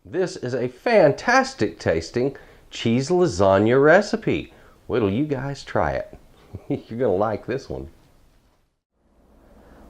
This is a fantastic tasting cheese lasagna recipe. Wait till you guys try it. You're gonna like this one.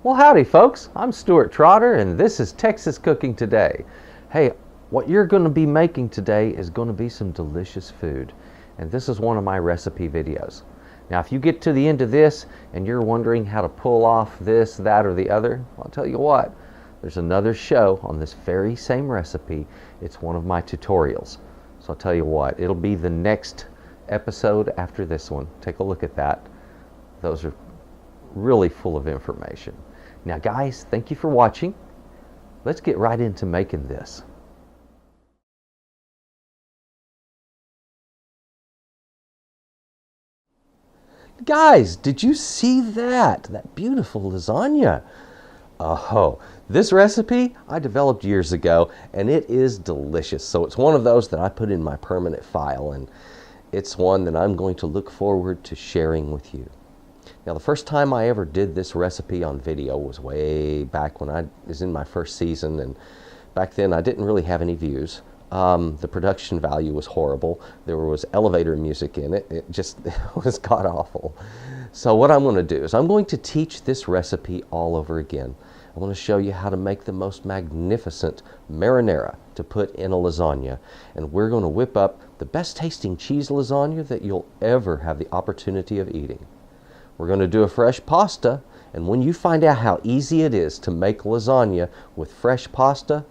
Well, howdy folks, I'm Stuart Trotter and this is Texas Cooking Today. Hey, what you're gonna be making today is gonna be some delicious food. And this is one of my recipe videos. Now, if you get to the end of this and you're wondering how to pull off this, that, or the other, I'll tell you what, there's another show on this very same recipe. It's one of my tutorials. So I'll tell you what, it'll be the next episode after this one. Take a look at that. Those are really full of information. Now guys, thank you for watching. Let's get right into making this. Guys, did you see that? That beautiful lasagna. Oh, this recipe I developed years ago and it is delicious. So it's one of those that I put in my permanent file, and it's one that I'm going to look forward to sharing with you. Now, the first time I ever did this recipe on video was way back when I was in my first season, and back then I didn't really have any views. The production value was horrible. There was elevator music in it. It was god awful. So what I'm going to do is I'm going to teach this recipe all over again. I want to show you how to make the most magnificent marinara to put in a lasagna. And we're going to whip up the best tasting cheese lasagna that you'll ever have the opportunity of eating. We're going to do a fresh pasta, and when you find out how easy it is to make lasagna with fresh pasta,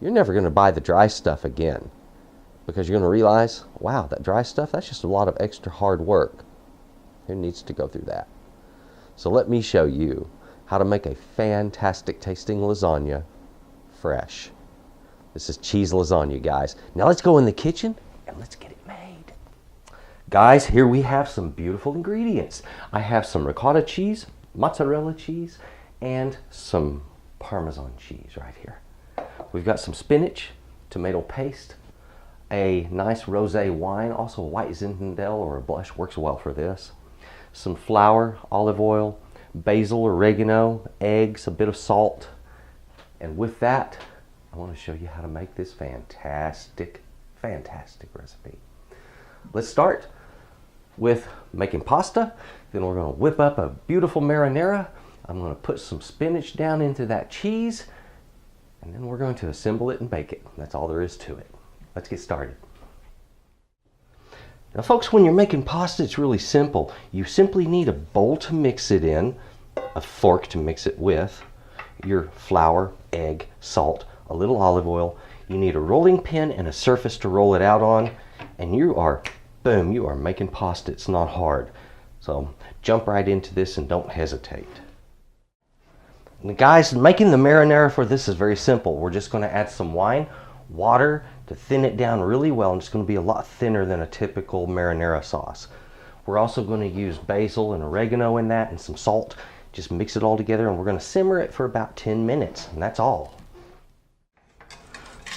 you're never going to buy the dry stuff again, because you're going to realize, wow, that dry stuff, that's just a lot of extra hard work. Who needs to go through that? So let me show you how to make a fantastic tasting lasagna fresh. This is cheese lasagna, guys. Now let's go in the kitchen and let's get it made. Guys, here we have some beautiful ingredients. I have some ricotta cheese, mozzarella cheese, and some Parmesan cheese right here. We've got some spinach, tomato paste, a nice rosé wine, also a white Zinfandel or a blush works well for this, some flour, olive oil, basil, oregano, eggs, a bit of salt. And with that, I want to show you how to make this fantastic recipe. Let's start with making pasta. Then we're going to whip up a beautiful marinara. I'm going to put some spinach down into that cheese, and then we're going to assemble it and bake it. That's all there is to it. Let's get started. Now folks, when you're making pasta, it's really simple. You simply need a bowl to mix it in, a fork to mix it with, your flour, egg, salt, a little olive oil. You need a rolling pin and a surface to roll it out on, and you are, boom, you are making pasta. It's not hard. So jump right into this and don't hesitate. And guys, making the marinara for this is very simple. We're just going to add some wine, water to thin it down really well, and it's going to be a lot thinner than a typical marinara sauce. We're also going to use basil and oregano in that and some salt. Just mix it all together, and we're going to simmer it for about 10 minutes, and that's all.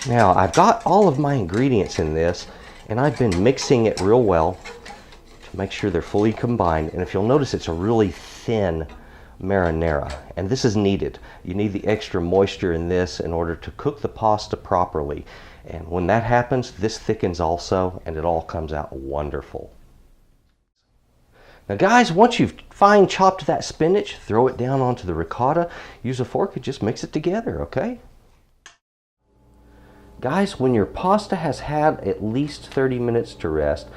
Now, I've got all of my ingredients in this, and I've been mixing it real well to make sure they're fully combined. And if you'll notice, it's a really thin marinara, and this is needed. You need the extra moisture in this in order to cook the pasta properly, and when that happens, this thickens also, and it all comes out wonderful. Now guys, once you've fine chopped that spinach, throw it down onto the ricotta. Use a fork and just mix it together, okay? Guys, when your pasta has had at least 30 minutes to rest,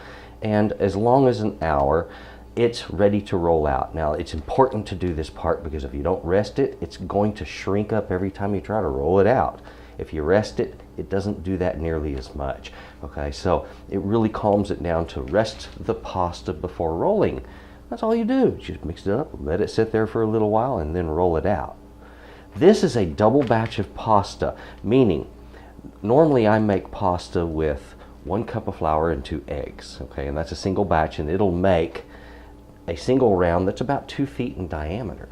and as long as an hour, it's ready to roll out. Now, it's important to do this part because if you don't rest it, it's going to shrink up every time you try to roll it out. If you rest it, it doesn't do that nearly as much. Okay, so it really calms it down to rest the pasta before rolling. That's all you do. Just mix it up, let it sit there for a little while, and then roll it out. This is a double batch of pasta, meaning normally I make pasta with 1 cup of flour and 2 eggs. Okay, and that's a single batch, and it'll make a single round that's about 2 feet in diameter.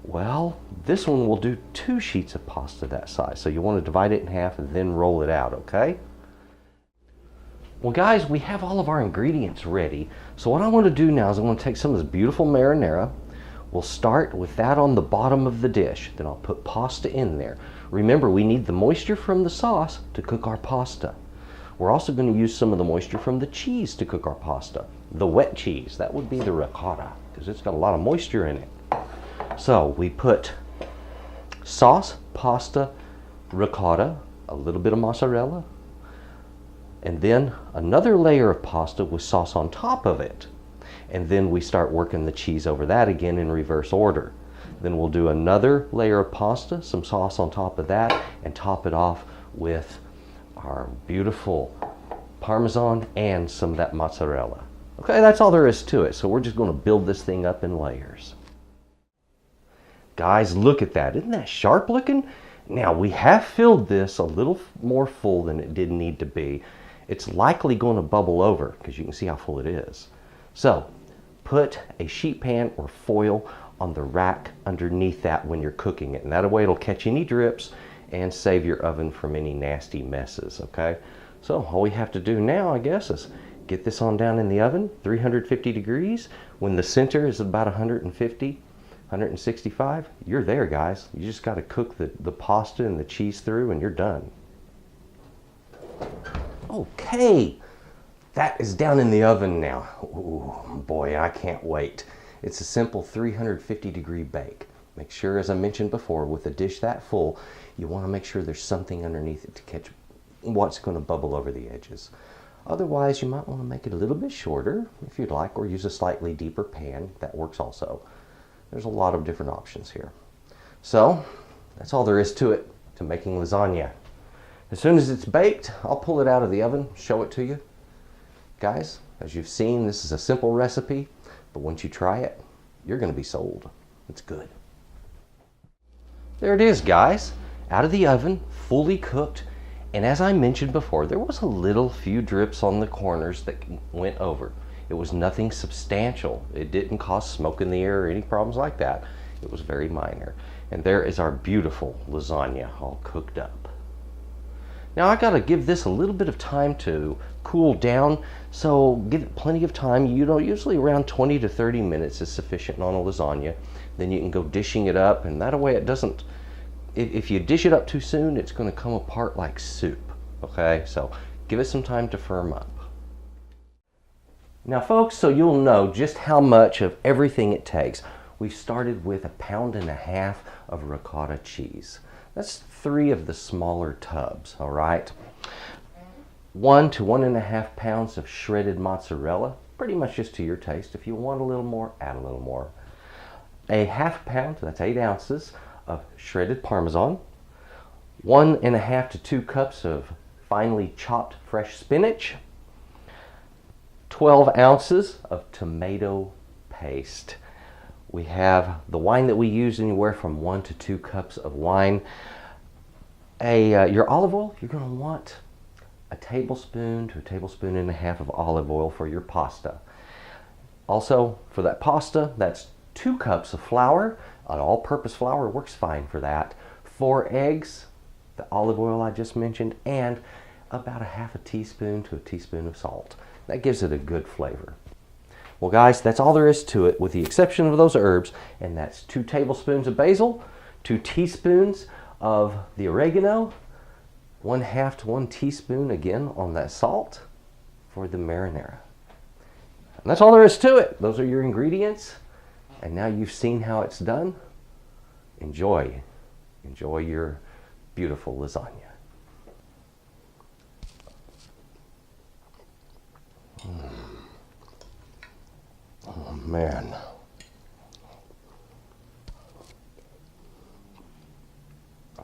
Well, this one will do 2 sheets of pasta that size. So you want to divide it in half and then roll it out, okay? Well guys, we have all of our ingredients ready. So what I want to do now is I want to take some of this beautiful marinara. We'll start with that on the bottom of the dish. Then I'll put pasta in there. Remember, we need the moisture from the sauce to cook our pasta. We're also going to use some of the moisture from the cheese to cook our pasta. The wet cheese, that would be the ricotta, because it's got a lot of moisture in it. So we put sauce, pasta, ricotta, a little bit of mozzarella, and then another layer of pasta with sauce on top of it. And then we start working the cheese over that again in reverse order. Then we'll do another layer of pasta, some sauce on top of that, and top it off with our beautiful Parmesan and some of that mozzarella. Okay, that's all there is to it. So we're just going to build this thing up in layers. Guys, look at that. Isn't that sharp looking? Now, we have filled this a little more full than it did need to be. It's likely going to bubble over because you can see how full it is. So, put a sheet pan or foil on the rack underneath that when you're cooking it. And that way it'll catch any drips and save your oven from any nasty messes, okay? So, all we have to do now, I guess, is get this on down in the oven, 350 degrees. When the center is about 150, 165, you're there, guys. You just got to cook the pasta and the cheese through and you're done. Okay, that is down in the oven now. Ooh, boy, I can't wait. It's a simple 350 degree bake. Make sure, as I mentioned before, with a dish that full, you want to make sure there's something underneath it to catch what's going to bubble over the edges. Otherwise, you might want to make it a little bit shorter if you'd like, or use a slightly deeper pan. That works also. There's a lot of different options here. So, that's all there is to it, to making lasagna. As soon as it's baked, I'll pull it out of the oven, show it to you. Guys, as you've seen, this is a simple recipe, but once you try it, you're going to be sold. It's good. There it is, guys, out of the oven, fully cooked. And as I mentioned before, there was a few drips on the corners that went over. It was nothing substantial. It didn't cause smoke in the air or any problems like that. It was very minor. And there is our beautiful lasagna all cooked up. Now I gotta give this a little bit of time to cool down, so give it plenty of time. You know, usually around 20 to 30 minutes is sufficient on a lasagna. Then you can go dishing it up, and that way it doesn't, if you dish it up too soon, it's gonna come apart like soup, okay? So give it some time to firm up. Now folks, so you'll know just how much of everything it takes. We've started with 1.5 pounds of ricotta cheese. That's 3 of the smaller tubs, all right? 1 to 1.5 pounds of shredded mozzarella, pretty much just to your taste. If you want a little more, add a little more. 1/2 pound, that's 8 ounces, of shredded Parmesan. 1.5 to 2 cups of finely chopped fresh spinach. 12 ounces of tomato paste. We have the wine that we use, anywhere from 1 to 2 cups of wine. Your olive oil, you're going to want a tablespoon to 1.5 tablespoons of olive oil for your pasta. Also, for that pasta, that's 2 cups of flour. An all-purpose flour works fine for that. 4 eggs, the olive oil I just mentioned, and about 1/2 teaspoon to 1 teaspoon of salt. That gives it a good flavor. Well guys, that's all there is to it, with the exception of those herbs, and that's 2 tablespoons of basil, 2 teaspoons of the oregano, 1/2 to 1 teaspoon again on that salt for the marinara. And that's all there is to it. Those are your ingredients, and now you've seen how it's done. Enjoy your beautiful lasagna. Oh man.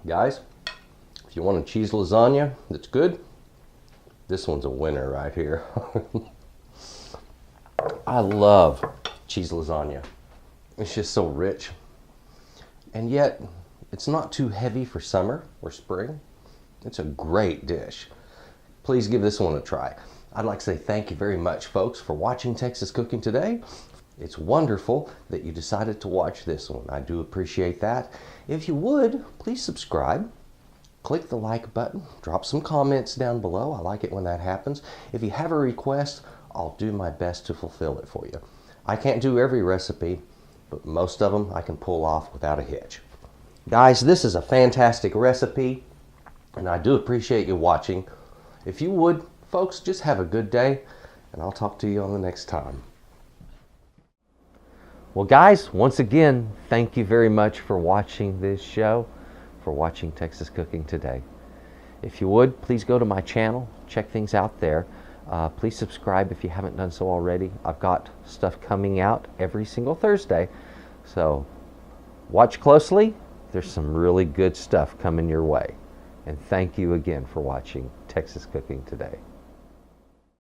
Guys, if you want a cheese lasagna that's good, this one's a winner right here. I love cheese lasagna. It's just so rich. And yet, it's not too heavy for summer or spring. It's a great dish. Please give this one a try. I'd like to say thank you very much, folks, for watching Texas Cooking today. It's wonderful that you decided to watch this one. I do appreciate that. If you would, please subscribe. Click the like button. Drop some comments down below. I like it when that happens. If you have a request, I'll do my best to fulfill it for you. I can't do every recipe, but most of them I can pull off without a hitch. Guys, this is a fantastic recipe, and I do appreciate you watching. If you would, folks, just have a good day, and I'll talk to you on the next time. Well, guys, once again, thank you very much for watching this show, for watching Texas Cooking Today. If you would, please go to my channel, check things out there. Please subscribe if you haven't done so already. I've got stuff coming out every single Thursday, so watch closely. There's some really good stuff coming your way. And thank you again for watching Texas Cooking Today.